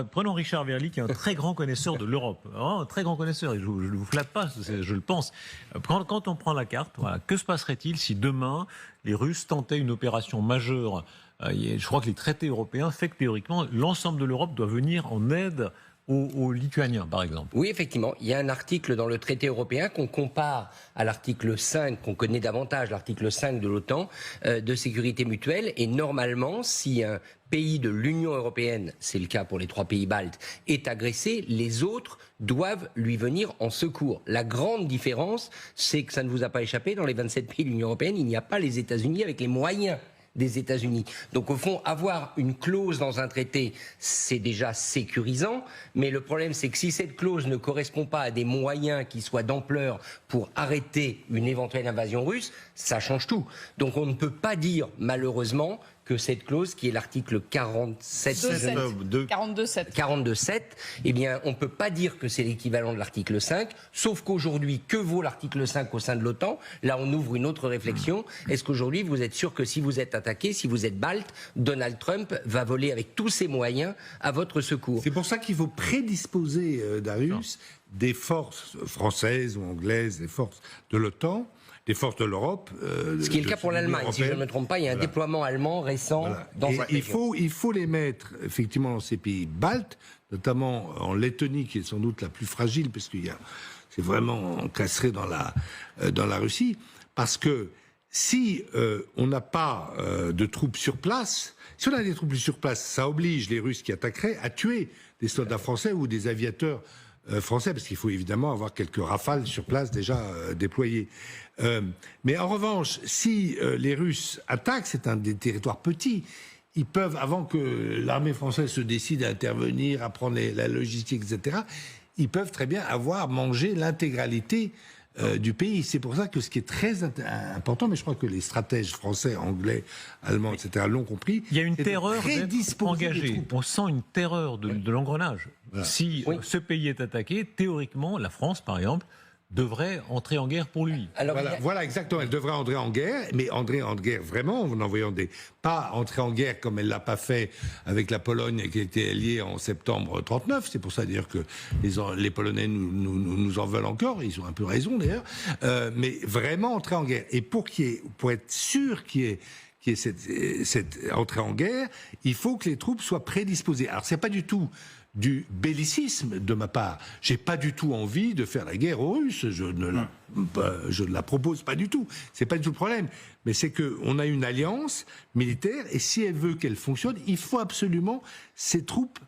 Prenons Richard Verly, qui est un très grand connaisseur de l'Europe. Vraiment un très grand connaisseur, et je ne vous flatte pas, je le pense. Quand on prend la carte, voilà, que se passerait-il si demain les Russes tentaient une opération majeure? Je crois que les traités européens fait que théoriquement, l'ensemble de l'Europe doit venir en aide aux Lituaniens, par exemple. Oui, effectivement, il y a un article dans le traité européen qu'on compare à l'article 5, qu'on connaît davantage, l'article 5 de l'OTAN, de sécurité mutuelle. Et normalement, si un pays de l'Union européenne, c'est le cas pour les 3 pays baltes, est agressé, les autres doivent lui venir en secours. La grande différence, c'est que ça ne vous a pas échappé, dans les 27 pays de l'Union européenne, il n'y a pas les États-Unis avec les moyens des États-Unis. Donc au fond, avoir une clause dans un traité, c'est déjà sécurisant, mais le problème c'est que si cette clause ne correspond pas à des moyens qui soient d'ampleur pour arrêter une éventuelle invasion russe, ça change tout. Donc on ne peut pas dire, malheureusement, que cette clause, qui est l'article 42.7, eh bien, on ne peut pas dire que c'est l'équivalent de l'article 5, sauf qu'aujourd'hui, que vaut l'article 5 au sein de l'OTAN? Là, on ouvre une autre réflexion. Est-ce qu'aujourd'hui, vous êtes sûr que si vous êtes attaqué, si vous êtes balte, Donald Trump va voler avec tous ses moyens à votre secours? C'est pour ça qu'il faut prédisposer, Darius, des forces françaises ou anglaises, des forces de l'OTAN, des forces de l'Europe. Ce qui est le cas pour l'Allemagne, si je ne me trompe pas, il y a un déploiement allemand récent dans cette région. Il faut les mettre effectivement dans ces pays baltes, notamment en Lettonie, qui est sans doute la plus fragile, parce qu'il y a, c'est vraiment encastré dans la Russie, parce que si on n'a pas de troupes sur place, si on a des troupes sur place, ça oblige les Russes qui attaqueraient à tuer des soldats français ou des aviateurs français, parce qu'il faut évidemment avoir quelques rafales sur place déjà déployées. Mais en revanche, si les Russes attaquent, c'est un des territoires petits, ils peuvent, avant que l'armée française se décide à intervenir, à prendre la logistique, etc., ils peuvent très bien avoir mangé l'intégralité du pays. C'est pour ça que ce qui est très important, mais je crois que les stratèges français, anglais, allemands, etc. l'ont compris. Il y a une terreur d'être engagé. On sent une terreur de l'engrenage. Voilà. Si ce pays est attaqué, théoriquement, la France, par exemple, devrait entrer en guerre pour lui. Alors, voilà, exactement. Elle devrait entrer en guerre, mais entrer en guerre vraiment, en envoyant pas entrer en guerre comme elle l'a pas fait avec la Pologne qui était alliée en septembre 39. C'est pour ça d'ailleurs que les Polonais nous en veulent encore. Ils ont un peu raison d'ailleurs. Mais vraiment entrer en guerre. Et pour être sûr qu'il y ait cette entrée en guerre, il faut que les troupes soient prédisposées. Alors c'est pas du tout du bellicisme de ma part. J'ai pas du tout envie de faire la guerre aux Russes. Je ne la propose pas du tout. C'est pas du tout le problème. Mais c'est que on a une alliance militaire et si elle veut qu'elle fonctionne, il faut absolument ces troupes